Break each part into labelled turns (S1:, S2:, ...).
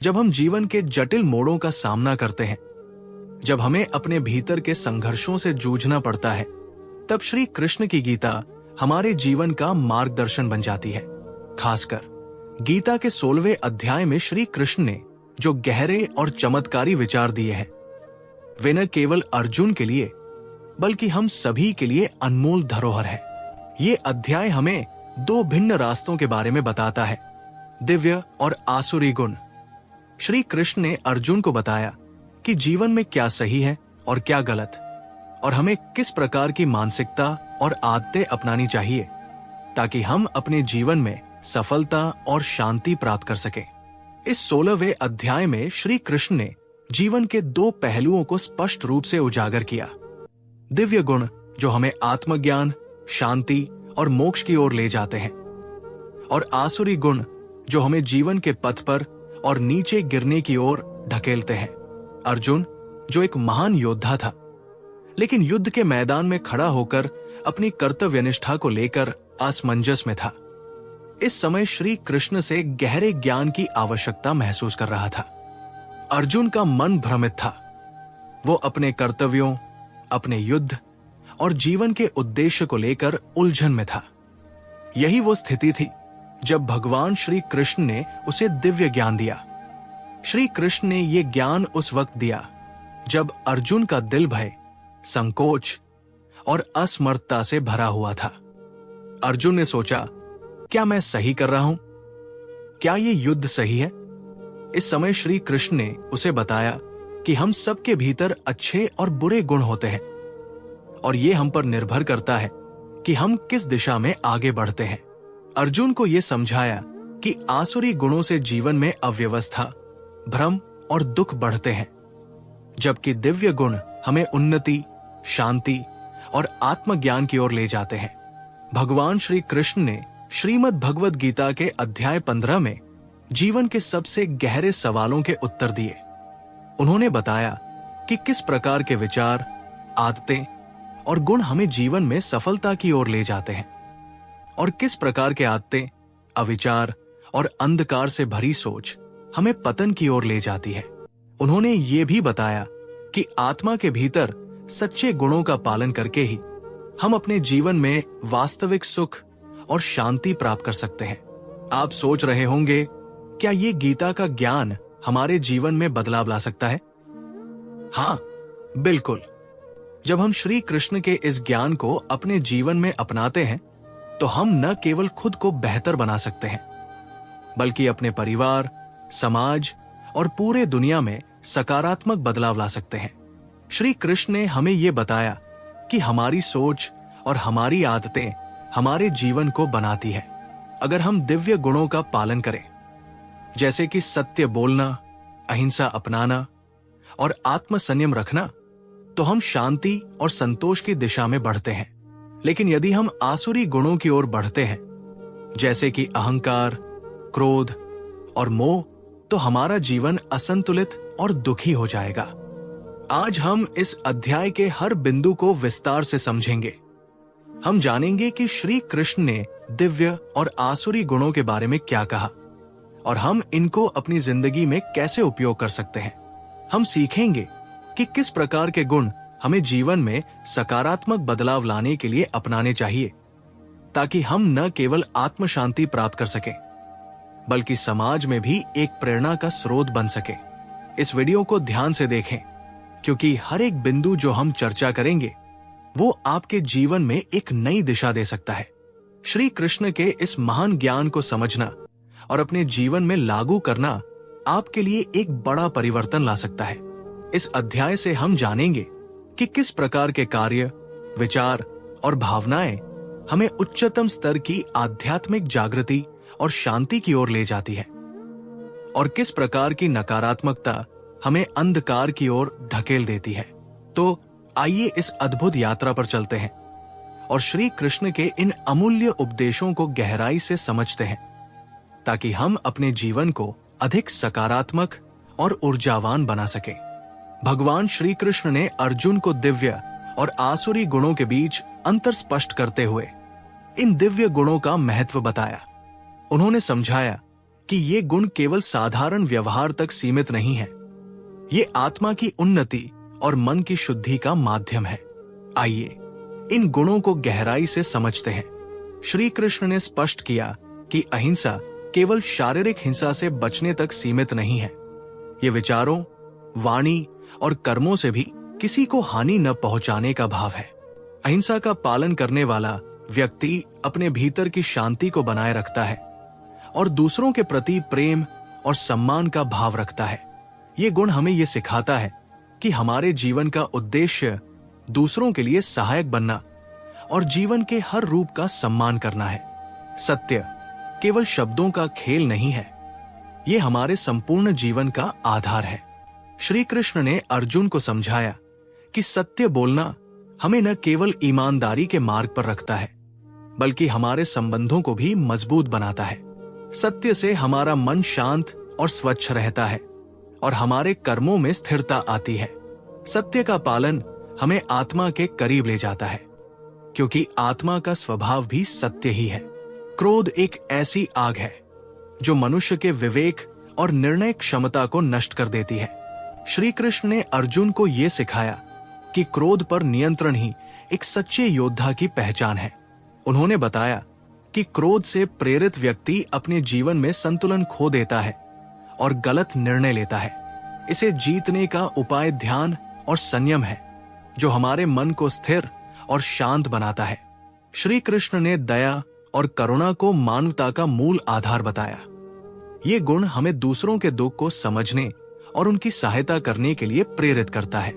S1: जब हम जीवन के जटिल मोड़ों का सामना करते हैं, जब हमें अपने भीतर के संघर्षों से जूझना पड़ता है, तब श्री कृष्ण की गीता हमारे जीवन का मार्गदर्शन बन जाती है। खासकर गीता के 16वें अध्याय में श्री कृष्ण ने जो गहरे और चमत्कारी विचार दिए हैं, वे न केवल अर्जुन के लिए बल्कि हम सभी के लिए अनमोल धरोहर है। ये अध्याय हमें दो भिन्न रास्तों के बारे में बताता है, दिव्य और आसुरी गुण। श्री कृष्ण ने अर्जुन को बताया कि जीवन में क्या सही है और क्या गलत, और हमें किस प्रकार की मानसिकता और आदतें अपनानी चाहिए ताकि हम अपने जीवन में सफलता और शांति प्राप्त कर सकें। इस 16वें अध्याय में श्री कृष्ण ने जीवन के दो पहलुओं को स्पष्ट रूप से उजागर किया। दिव्य गुण जो हमें आत्मज्ञान, शांति और मोक्ष की ओर ले जाते हैं, और आसुरी गुण जो हमें जीवन के पथ पर और नीचे गिरने की ओर ढकेलते हैं। अर्जुन जो एक महान योद्धा था, लेकिन युद्ध के मैदान में खड़ा होकर अपनी कर्तव्यनिष्ठा को लेकर असमंजस में था। इस समय श्री कृष्ण से गहरे ज्ञान की आवश्यकता महसूस कर रहा था। अर्जुन का मन भ्रमित था। वो अपने कर्तव्यों, अपने युद्ध और जीवन के उद्देश्य को लेकर उलझन में था। यही वो स्थिति थी जब भगवान श्री कृष्ण ने उसे दिव्य ज्ञान दिया। श्री कृष्ण ने ये ज्ञान उस वक्त दिया जब अर्जुन का दिल भय, संकोच और असमर्थता से भरा हुआ था। अर्जुन ने सोचा, क्या मैं सही कर रहा हूं? क्या ये युद्ध सही है? इस समय श्री कृष्ण ने उसे बताया कि हम सबके भीतर अच्छे और बुरे गुण होते हैं, और ये हम पर निर्भर करता है कि हम किस दिशा में आगे बढ़ते हैं। अर्जुन को यह समझाया कि आसुरी गुणों से जीवन में अव्यवस्था, भ्रम और दुख बढ़ते हैं, जबकि दिव्य गुण हमें उन्नति, शांति और आत्मज्ञान की ओर ले जाते हैं। भगवान श्री कृष्ण ने श्रीमद् भगवद गीता के अध्याय 15 में जीवन के सबसे गहरे सवालों के उत्तर दिए। उन्होंने बताया कि किस प्रकार के विचार, आदतें और गुण हमें जीवन में सफलता की ओर ले जाते हैं, और किस प्रकार के आदतें, अविचार और अंधकार से भरी सोच हमें पतन की ओर ले जाती है। उन्होंने ये भी बताया कि आत्मा के भीतर सच्चे गुणों का पालन करके ही हम अपने जीवन में वास्तविक सुख और शांति प्राप्त कर सकते हैं। आप सोच रहे होंगे, क्या ये गीता का ज्ञान हमारे जीवन में बदलाव ला सकता है? हाँ, बिल्कुल। जब हम श्री कृष्ण के इस ज्ञान को अपने जीवन में अपनाते हैं, तो हम न केवल खुद को बेहतर बना सकते हैं, बल्कि अपने परिवार, समाज और पूरे दुनिया में सकारात्मक बदलाव ला सकते हैं। श्री कृष्ण ने हमें यह बताया कि हमारी सोच और हमारी आदतें हमारे जीवन को बनाती है। अगर हम दिव्य गुणों का पालन करें, जैसे कि सत्य बोलना, अहिंसा अपनाना और आत्म संयम रखना, तो हम शांति और संतोष की दिशा में बढ़ते हैं। लेकिन यदि हम आसुरी गुणों की ओर बढ़ते हैं, जैसे कि अहंकार, क्रोध और मोह, तो हमारा जीवन असंतुलित और दुखी हो जाएगा। आज हम इस अध्याय के हर बिंदु को विस्तार से समझेंगे। हम जानेंगे कि श्री कृष्ण ने दिव्य और आसुरी गुणों के बारे में क्या कहा, और हम इनको अपनी जिंदगी में कैसे उपयोग कर सकते हैं। हम सीखेंगे कि किस प्रकार के गुण हमें जीवन में सकारात्मक बदलाव लाने के लिए अपनाने चाहिए, ताकि हम न केवल आत्म शांति प्राप्त कर सकें, बल्कि समाज में भी एक प्रेरणा का स्रोत बन सके। इस वीडियो को ध्यान से देखें, क्योंकि हर एक बिंदु जो हम चर्चा करेंगे वो आपके जीवन में एक नई दिशा दे सकता है। श्री कृष्ण के इस महान ज्ञान को समझना और अपने जीवन में लागू करना आपके लिए एक बड़ा परिवर्तन ला सकता है। इस अध्याय से हम जानेंगे कि किस प्रकार के कार्य, विचार और भावनाएं हमें उच्चतम स्तर की आध्यात्मिक जागृति और शांति की ओर ले जाती है, और किस प्रकार की नकारात्मकता हमें अंधकार की ओर ढकेल देती है। तो आइए इस अद्भुत यात्रा पर चलते हैं और श्री कृष्ण के इन अमूल्य उपदेशों को गहराई से समझते हैं, ताकि हम अपने जीवन को अधिक सकारात्मक और ऊर्जावान बना सकें। भगवान श्री कृष्ण ने अर्जुन को दिव्य और आसुरी गुणों के बीच अंतर स्पष्ट करते हुए इन दिव्य गुणों का महत्व बताया। उन्होंने समझाया कि ये गुण केवल साधारण व्यवहार तक सीमित नहीं है। ये आत्मा की उन्नति और मन की शुद्धि का माध्यम है। आइए इन गुणों को गहराई से समझते हैं। श्री कृष्ण ने स्पष्ट किया कि अहिंसा केवल शारीरिक हिंसा से बचने तक सीमित नहीं है। ये विचारों, वाणी और कर्मों से भी किसी को हानि न पहुंचाने का भाव है। अहिंसा का पालन करने वाला व्यक्ति अपने भीतर की शांति को बनाए रखता है और दूसरों के प्रति प्रेम और सम्मान का भाव रखता है। ये गुण हमें ये सिखाता है कि हमारे जीवन का उद्देश्य दूसरों के लिए सहायक बनना और जीवन के हर रूप का सम्मान करना है। सत्य केवल शब्दों का खेल नहीं है, ये हमारे संपूर्ण जीवन का आधार है। श्री कृष्ण ने अर्जुन को समझाया कि सत्य बोलना हमें न केवल ईमानदारी के मार्ग पर रखता है, बल्कि हमारे संबंधों को भी मजबूत बनाता है। सत्य से हमारा मन शांत और स्वच्छ रहता है और हमारे कर्मों में स्थिरता आती है। सत्य का पालन हमें आत्मा के करीब ले जाता है, क्योंकि आत्मा का स्वभाव भी सत्य ही है। क्रोध एक ऐसी आग है जो मनुष्य के विवेक और निर्णय क्षमता को नष्ट कर देती है। श्री कृष्ण ने अर्जुन को यह सिखाया कि क्रोध पर नियंत्रण ही एक सच्चे योद्धा की पहचान है। उन्होंने बताया कि क्रोध से प्रेरित व्यक्ति अपने जीवन में संतुलन खो देता है और गलत निर्णय लेता है। इसे जीतने का उपाय ध्यान और संयम है, जो हमारे मन को स्थिर और शांत बनाता है। श्री कृष्ण ने दया और करुणा को मानवता का मूल आधार बताया। ये गुण हमें दूसरों के दुख को समझने और उनकी सहायता करने के लिए प्रेरित करता है।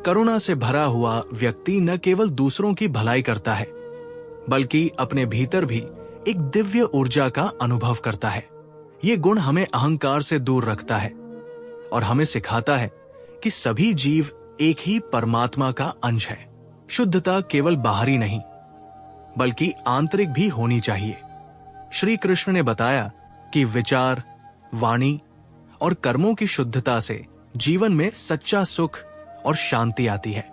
S1: करुणा से भरा हुआ व्यक्ति न केवल दूसरों की भलाई करता है, बल्कि अपने भीतर भी एक दिव्य ऊर्जा का अनुभव करता है। ये गुण हमें अहंकार से दूर रखता है और हमें सिखाता है कि सभी जीव एक ही परमात्मा का अंश है। शुद्धता केवल बाहरी नहीं, बल्कि आंतरिक भी होनी चाहिए। श्री कृष्ण ने बताया कि विचार, वाणी और कर्मों की शुद्धता से जीवन में सच्चा सुख और शांति आती है।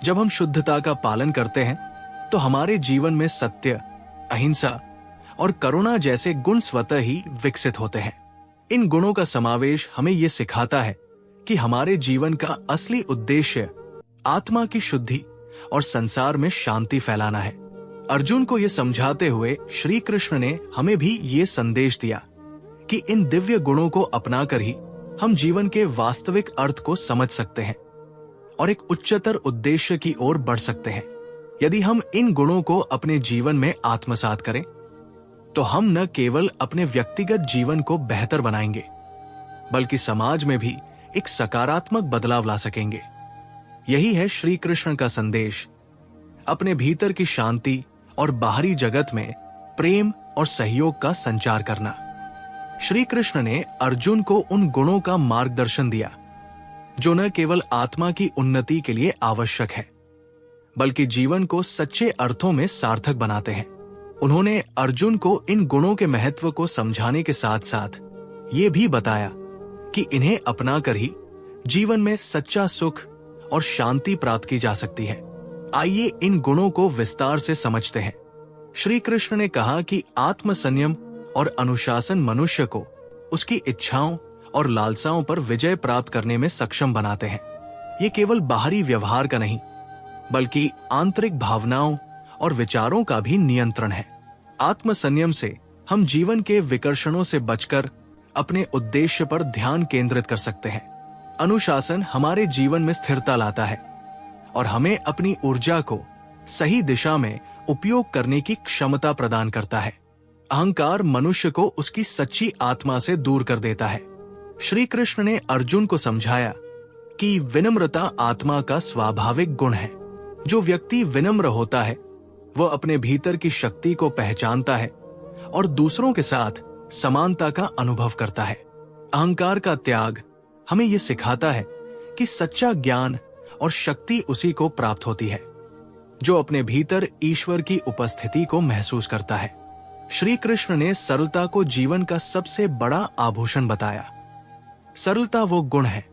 S1: जब हम शुद्धता का पालन करते हैं तो हमारे जीवन में सत्य, अहिंसा और करुणा जैसे गुण स्वतः ही विकसित होते हैं। इन गुणों का समावेश हमें यह सिखाता है कि हमारे जीवन का असली उद्देश्य आत्मा की शुद्धि और संसार में शांति फैलाना है। अर्जुन को यह समझाते हुए श्री कृष्ण ने हमें भी ये संदेश दिया कि इन दिव्य गुणों को अपनाकर ही हम जीवन के वास्तविक अर्थ को समझ सकते हैं और एक उच्चतर उद्देश्य की ओर बढ़ सकते हैं। यदि हम इन गुणों को अपने जीवन में आत्मसात करें तो हम न केवल अपने व्यक्तिगत जीवन को बेहतर बनाएंगे, बल्कि समाज में भी एक सकारात्मक बदलाव ला सकेंगे। यही है श्री कृष्ण का संदेश, अपने भीतर की शांति और बाहरी जगत में प्रेम और सहयोग का संचार करना। श्री कृष्ण ने अर्जुन को उन गुणों का मार्गदर्शन दिया जो न केवल आत्मा की उन्नति के लिए आवश्यक है, बल्कि जीवन को सच्चे अर्थों में सार्थक बनाते हैं। उन्होंने अर्जुन को इन गुणों के महत्व को समझाने के साथ साथ ये भी बताया कि इन्हें अपनाकर ही जीवन में सच्चा सुख और शांति प्राप्त की जा सकती है। आइए इन गुणों को विस्तार से समझते हैं। श्री कृष्ण ने कहा कि आत्म संयम और अनुशासन मनुष्य को उसकी इच्छाओं और लालसाओं पर विजय प्राप्त करने में सक्षम बनाते हैं। ये केवल बाहरी व्यवहार का नहीं, बल्कि आंतरिक भावनाओं और विचारों का भी नियंत्रण है। आत्म संयम से हम जीवन के विकर्षणों से बचकर अपने उद्देश्य पर ध्यान केंद्रित कर सकते हैं। अनुशासन हमारे जीवन में स्थिरता लाता है और हमें अपनी ऊर्जा को सही दिशा में उपयोग करने की क्षमता प्रदान करता है। अहंकार मनुष्य को उसकी सच्ची आत्मा से दूर कर देता है। श्री कृष्ण ने अर्जुन को समझाया कि विनम्रता आत्मा का स्वाभाविक गुण है। जो व्यक्ति विनम्र होता है वह अपने भीतर की शक्ति को पहचानता है और दूसरों के साथ समानता का अनुभव करता है। अहंकार का त्याग हमें यह सिखाता है कि सच्चा ज्ञान और शक्ति उसी को प्राप्त होती है जो अपने भीतर ईश्वर की उपस्थिति को महसूस करता है। श्री कृष्ण ने सरलता को जीवन का सबसे बड़ा आभूषण बताया। सरलता वो गुण है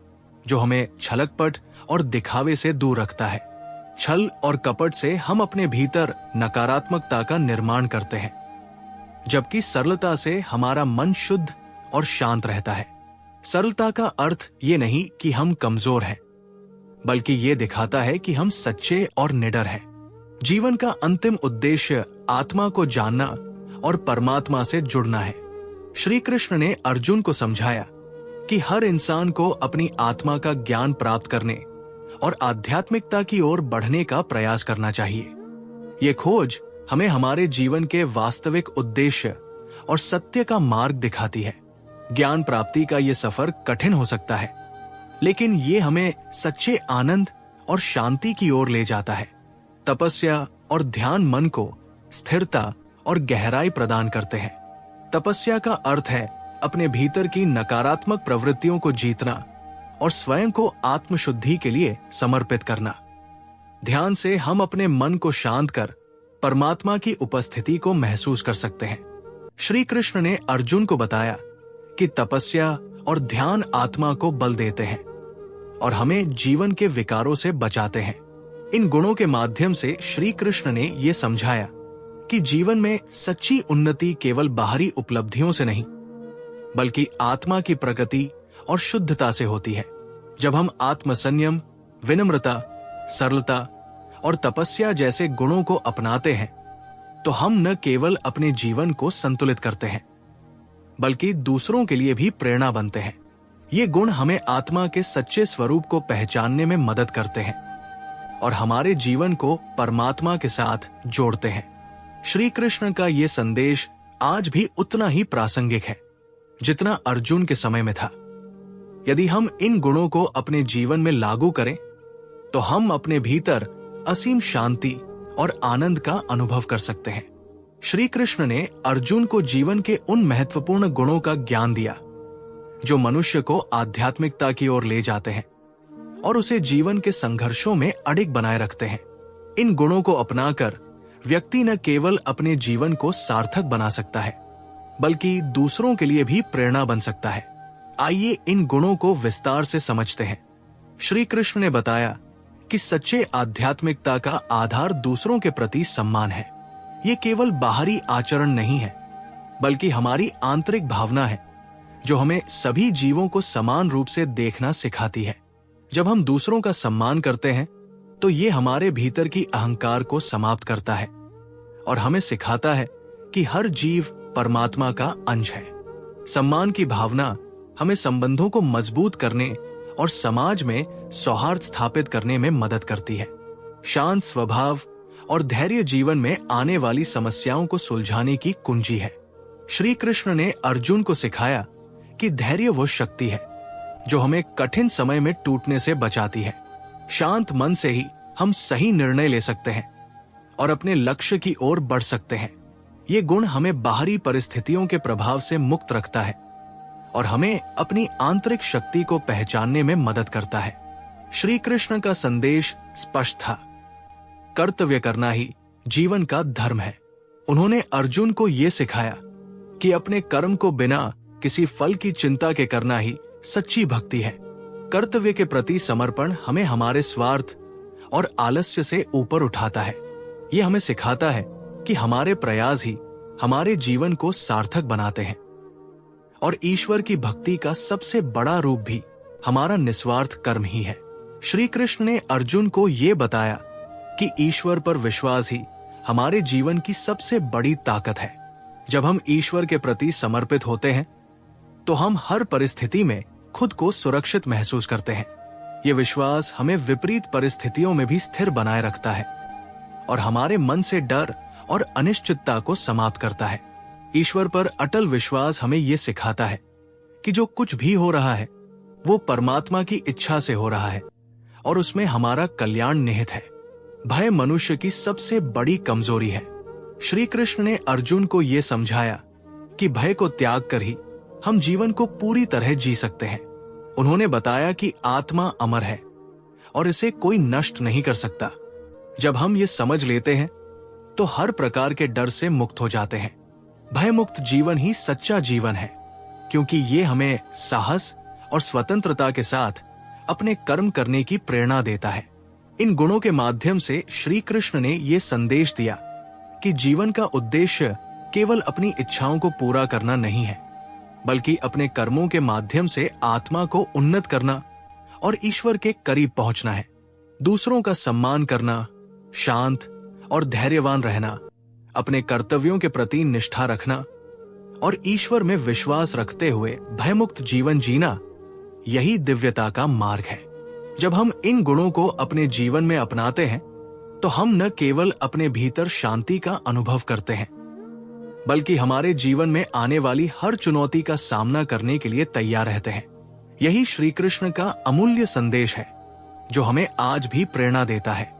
S1: जो हमें छलकपट और दिखावे से दूर रखता है। छल और कपट से हम अपने भीतर नकारात्मकता का निर्माण करते हैं, जबकि सरलता से हमारा मन शुद्ध और शांत रहता है। सरलता का अर्थ ये नहीं कि हम कमजोर हैं, बल्कि ये दिखाता है कि हम सच्चे और निडर हैं। जीवन का अंतिम उद्देश्य आत्मा को जानना और परमात्मा से जुड़ना है। श्री कृष्ण ने अर्जुन को समझाया कि हर इंसान को अपनी आत्मा का ज्ञान प्राप्त करने और आध्यात्मिकता की ओर बढ़ने का प्रयास करना चाहिए। ये खोज हमें हमारे जीवन के वास्तविक उद्देश्य और सत्य का मार्ग दिखाती है। ज्ञान प्राप्ति का ये सफर कठिन हो सकता है, लेकिन ये हमें सच्चे आनंद और शांति की ओर ले जाता है। तपस्या और ध्यान मन को स्थिरता और गहराई प्रदान करते हैं। तपस्या का अर्थ है अपने भीतर की नकारात्मक प्रवृत्तियों को जीतना और स्वयं को आत्मशुद्धि के लिए समर्पित करना। ध्यान से हम अपने मन को शांत कर परमात्मा की उपस्थिति को महसूस कर सकते हैं। श्री कृष्ण ने अर्जुन को बताया कि तपस्या और ध्यान आत्मा को बल देते हैं और हमें जीवन के विकारों से बचाते हैं। इन गुणों के माध्यम से श्री कृष्ण ने यह समझाया कि जीवन में सच्ची उन्नति केवल बाहरी उपलब्धियों से नहीं, बल्कि आत्मा की प्रगति और शुद्धता से होती है। जब हम आत्मसंयम, विनम्रता, सरलता और तपस्या जैसे गुणों को अपनाते हैं, तो हम न केवल अपने जीवन को संतुलित करते हैं, बल्कि दूसरों के लिए भी प्रेरणा बनते हैं। ये गुण हमें आत्मा के सच्चे स्वरूप को पहचानने में मदद करते हैं और हमारे जीवन को परमात्मा के साथ जोड़ते हैं। श्री कृष्ण का ये संदेश आज भी उतना ही प्रासंगिक है जितना अर्जुन के समय में था। यदि हम इन गुणों को अपने जीवन में लागू करें, तो हम अपने भीतर असीम शांति और आनंद का अनुभव कर सकते हैं। श्री कृष्ण ने अर्जुन को जीवन के उन महत्वपूर्ण गुणों का ज्ञान दिया जो मनुष्य को आध्यात्मिकता की ओर ले जाते हैं और उसे जीवन के संघर्षों में अडिग बनाए रखते हैं। इन गुणों को अपनाकर व्यक्ति न केवल अपने जीवन को सार्थक बना सकता है, बल्कि दूसरों के लिए भी प्रेरणा बन सकता है। आइए इन गुणों को विस्तार से समझते हैं। श्री कृष्ण ने बताया कि सच्चे आध्यात्मिकता का आधार दूसरों के प्रति सम्मान है। ये केवल बाहरी आचरण नहीं है, बल्कि हमारी आंतरिक भावना है जो हमें सभी जीवों को समान रूप से देखना सिखाती है। जब हम दूसरों का सम्मान करते हैं, तो ये हमारे भीतर की अहंकार को समाप्त करता है और हमें सिखाता है कि हर जीव परमात्मा का अंश है। सम्मान की भावना हमें संबंधों को मजबूत करने और समाज में सौहार्द स्थापित करने में मदद करती है। शांत स्वभाव और धैर्य जीवन में आने वाली समस्याओं को सुलझाने की कुंजी है। श्री कृष्ण ने अर्जुन को सिखाया कि धैर्य वो शक्ति है जो हमें कठिन समय में टूटने से बचाती है। शांत मन से ही हम सही निर्णय ले सकते हैं और अपने लक्ष्य की ओर बढ़ सकते हैं। ये गुण हमें बाहरी परिस्थितियों के प्रभाव से मुक्त रखता है और हमें अपनी आंतरिक शक्ति को पहचानने में मदद करता है। श्री कृष्ण का संदेश स्पष्ट था, कर्तव्य करना ही जीवन का धर्म है। उन्होंने अर्जुन को यह सिखाया कि अपने कर्म को बिना किसी फल की चिंता के करना ही सच्ची भक्ति है। कर्तव्य के प्रति समर्पण हमें हमारे स्वार्थ और आलस्य से ऊपर उठाता है। यह हमें सिखाता है कि हमारे प्रयास ही हमारे जीवन को सार्थक बनाते हैं और ईश्वर की भक्ति का सबसे बड़ा रूप भी हमारा निस्वार्थ कर्म ही है। श्री कृष्ण ने अर्जुन को यह बताया कि ईश्वर पर विश्वास ही हमारे जीवन की सबसे बड़ी ताकत है। जब हम ईश्वर के प्रति समर्पित होते हैं, तो हम हर परिस्थिति में खुद को सुरक्षित महसूस करते हैं। ये विश्वास हमें विपरीत परिस्थितियों में भी स्थिर बनाए रखता है और हमारे मन से डर और अनिश्चितता को समाप्त करता है। ईश्वर पर अटल विश्वास हमें ये सिखाता है कि जो कुछ भी हो रहा है वो परमात्मा की इच्छा से हो रहा है और उसमें हमारा कल्याण निहित है। भय मनुष्य की सबसे बड़ी कमजोरी है। श्री कृष्ण ने अर्जुन को यह समझाया कि भय को त्याग कर ही हम जीवन को पूरी तरह जी सकते हैं। उन्होंने बताया कि आत्मा अमर है और इसे कोई नष्ट नहीं कर सकता। जब हम ये समझ लेते हैं, तो हर प्रकार के डर से मुक्त हो जाते हैं। भय मुक्त जीवन ही सच्चा जीवन है, क्योंकि ये हमें साहस और स्वतंत्रता के साथ अपने कर्म करने की प्रेरणा देता है। इन गुणों के माध्यम से श्री कृष्ण ने यह संदेश दिया कि जीवन का उद्देश्य केवल अपनी इच्छाओं को पूरा करना नहीं है, बल्कि अपने कर्मों के माध्यम से आत्मा को उन्नत करना और ईश्वर के करीब पहुंचना है। दूसरों का सम्मान करना, शांत और धैर्यवान रहना, अपने कर्तव्यों के प्रति निष्ठा रखना और ईश्वर में विश्वास रखते हुए भयमुक्त जीवन जीना, यही दिव्यता का मार्ग है। जब हम इन गुणों को अपने जीवन में अपनाते हैं तो हम न केवल अपने भीतर शांति का अनुभव करते हैं, बल्कि हमारे जीवन में आने वाली हर चुनौती का सामना करने के लिए तैयार रहते हैं। यही श्री कृष्ण का अमूल्य संदेश है जो हमें आज भी प्रेरणा देता है।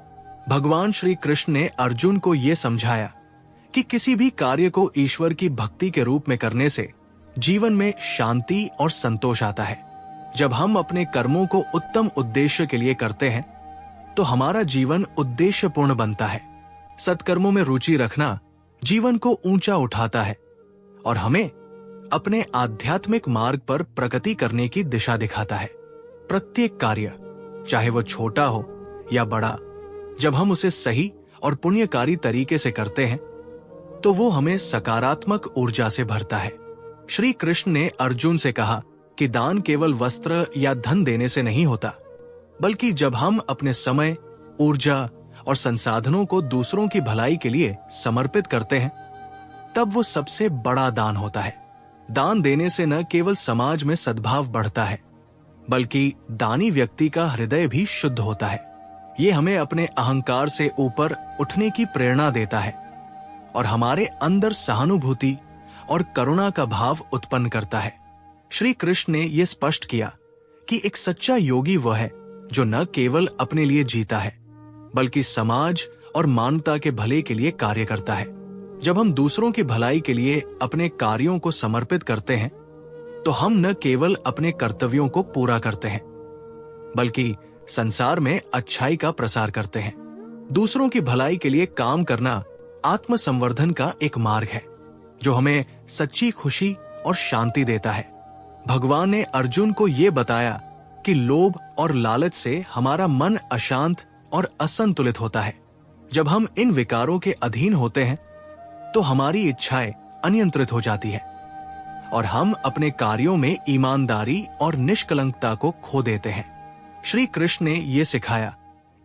S1: भगवान श्री कृष्ण ने अर्जुन को यह समझाया कि किसी भी कार्य को ईश्वर की भक्ति के रूप में करने से जीवन में शांति और संतोष आता है। जब हम अपने कर्मों को उत्तम उद्देश्य के लिए करते हैं तो हमारा जीवन उद्देश्यपूर्ण बनता है। सत्कर्मों में रुचि रखना जीवन को ऊंचा उठाता है और हमें अपने आध्यात्मिक मार्ग पर प्रगति करने की दिशा दिखाता है। प्रत्येक कार्य, चाहे वो छोटा हो या बड़ा, जब हम उसे सही और पुण्यकारी तरीके से करते हैं तो वो हमें सकारात्मक ऊर्जा से भरता है। श्री कृष्ण ने अर्जुन से कहा कि दान केवल वस्त्र या धन देने से नहीं होता, बल्कि जब हम अपने समय, ऊर्जा और संसाधनों को दूसरों की भलाई के लिए समर्पित करते हैं, तब वो सबसे बड़ा दान होता है। दान देने से न केवल समाज में सद्भाव बढ़ता है, बल्कि दानी व्यक्ति का हृदय भी शुद्ध होता है। ये हमें अपने अहंकार से ऊपर उठने की प्रेरणा देता है और हमारे अंदर सहानुभूति और करुणा का भाव उत्पन्न करता है। श्री कृष्ण ने यह स्पष्ट किया कि एक सच्चा योगी वह है जो न केवल अपने लिए जीता है, बल्कि समाज और मानवता के भले के लिए कार्य करता है। जब हम दूसरों की भलाई के लिए अपने कार्यों को समर्पित करते हैं तो हम न केवल अपने कर्तव्यों को पूरा करते हैं, बल्कि संसार में अच्छाई का प्रसार करते हैं। दूसरों की भलाई के लिए काम करना आत्म संवर्धन का एक मार्ग है जो हमें सच्ची खुशी और शांति देता है। भगवान ने अर्जुन को यह बताया कि लोभ और लालच से हमारा मन अशांत और असंतुलित होता है। जब हम इन विकारों के अधीन होते हैं तो हमारी इच्छाएं अनियंत्रित हो जाती है और हम अपने कार्यों में ईमानदारी और निष्कलंकता को खो देते हैं। श्री कृष्ण ने यह सिखाया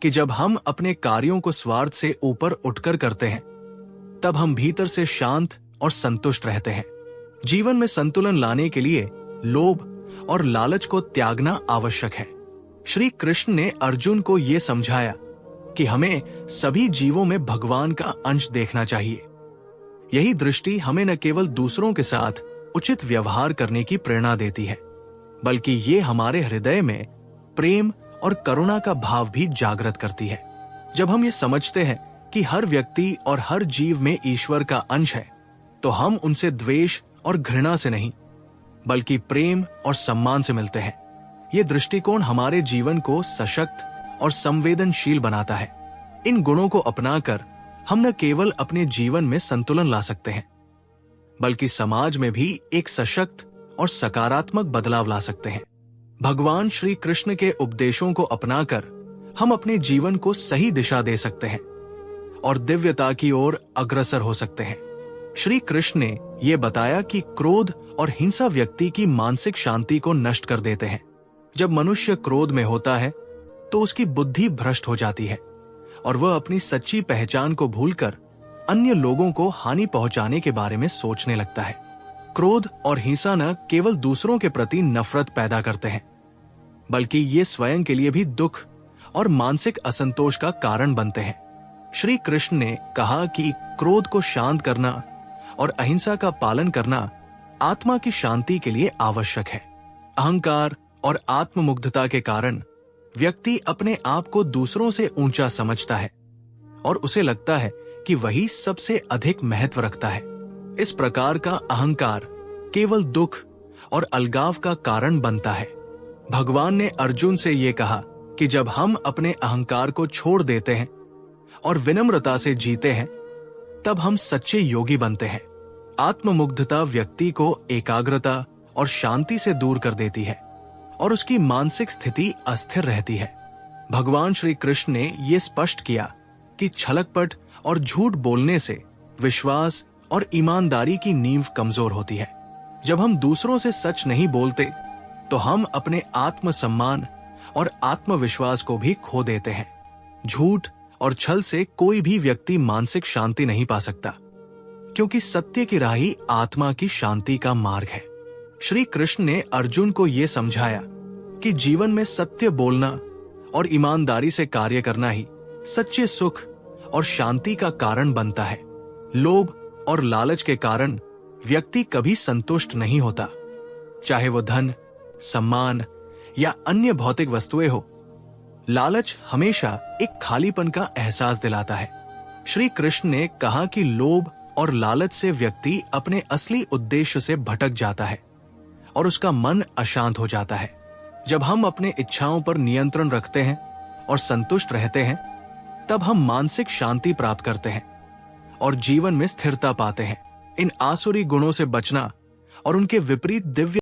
S1: कि जब हम अपने कार्यों को स्वार्थ से ऊपर उठकर करते हैं, तब हम भीतर से शांत और संतुष्ट रहते हैं। जीवन में संतुलन लाने के लिए लोभ और लालच को त्यागना आवश्यक है। श्री कृष्ण ने अर्जुन को यह समझाया कि हमें सभी जीवों में भगवान का अंश देखना चाहिए। यही दृष्टि हमें न केवल दूसरों के साथ उचित व्यवहार करने की प्रेरणा देती है, बल्कि ये हमारे हृदय में प्रेम और करुणा का भाव भी जागृत करती है। जब हम ये समझते हैं कि हर व्यक्ति और हर जीव में ईश्वर का अंश है, तो हम उनसे द्वेष और घृणा से नहीं, बल्कि प्रेम और सम्मान से मिलते हैं। ये दृष्टिकोण हमारे जीवन को सशक्त और संवेदनशील बनाता है। इन गुणों को अपनाकर हम न केवल अपने जीवन में संतुलन ला सकते हैं, बल्कि समाज में भी एक सशक्त और सकारात्मक बदलाव ला सकते हैं। भगवान श्री कृष्ण के उपदेशों को अपनाकर हम अपने जीवन को सही दिशा दे सकते हैं और दिव्यता की ओर अग्रसर हो सकते हैं। श्री कृष्ण ने यह बताया कि क्रोध और हिंसा व्यक्ति की मानसिक शांति को नष्ट कर देते हैं। जब मनुष्य क्रोध में होता है तो उसकी बुद्धि भ्रष्ट हो जाती है और वह अपनी सच्ची पहचान को भूलकर अन्य लोगों को हानि पहुंचाने के बारे में सोचने लगता है। क्रोध और हिंसा न केवल दूसरों के प्रति नफरत पैदा करते हैं, बल्कि ये स्वयं के लिए भी दुख और मानसिक असंतोष का कारण बनते हैं। श्री कृष्ण ने कहा कि क्रोध को शांत करना और अहिंसा का पालन करना आत्मा की शांति के लिए आवश्यक है। अहंकार और आत्ममुग्धता के कारण व्यक्ति अपने आप को दूसरों से ऊंचा समझता है और उसे लगता है कि वही सबसे अधिक महत्व रखता है। इस प्रकार का अहंकार केवल दुख और अलगाव का कारण बनता है। भगवान ने अर्जुन से यह कहा कि जब हम अपने अहंकार को छोड़ देते हैं और विनम्रता से जीते हैं, तब हम सच्चे योगी बनते हैं। आत्ममुग्धता व्यक्ति को एकाग्रता और शांति से दूर कर देती है और उसकी मानसिक स्थिति अस्थिर रहती है। भगवान श्री कृष्ण ने यह स्पष्ट किया कि छलकपट और झूठ बोलने से विश्वास और ईमानदारी की नींव कमजोर होती है। जब हम दूसरों से सच नहीं बोलते तो हम अपने आत्मसम्मान और आत्मविश्वास को भी खो देते हैं। झूठ और छल से कोई भी व्यक्ति मानसिक शांति नहीं पा सकता, क्योंकि सत्य की राह ही आत्मा की शांति का मार्ग है। श्री कृष्ण ने अर्जुन को यह समझाया कि जीवन में सत्य बोलना और ईमानदारी से कार्य करना ही सच्चे सुख और शांति का कारण बनता है। लोभ और लालच के कारण व्यक्ति कभी संतुष्ट नहीं होता, चाहे वो धन, सम्मान या अन्य भौतिक वस्तुएं हो। लालच हमेशा एक खालीपन का एहसास दिलाता है। श्री कृष्ण ने कहा कि लोभ और लालच से व्यक्ति अपने असली उद्देश्य से भटक जाता है और उसका मन अशांत हो जाता है। जब हम अपने इच्छाओं पर नियंत्रण रखते हैं और संतुष्ट रहते हैं, तब हम मानसिक शांति प्राप्त करते हैं और जीवन में स्थिरता पाते हैं। इन आसुरी गुणों से बचना और उनके विपरीत दिव्य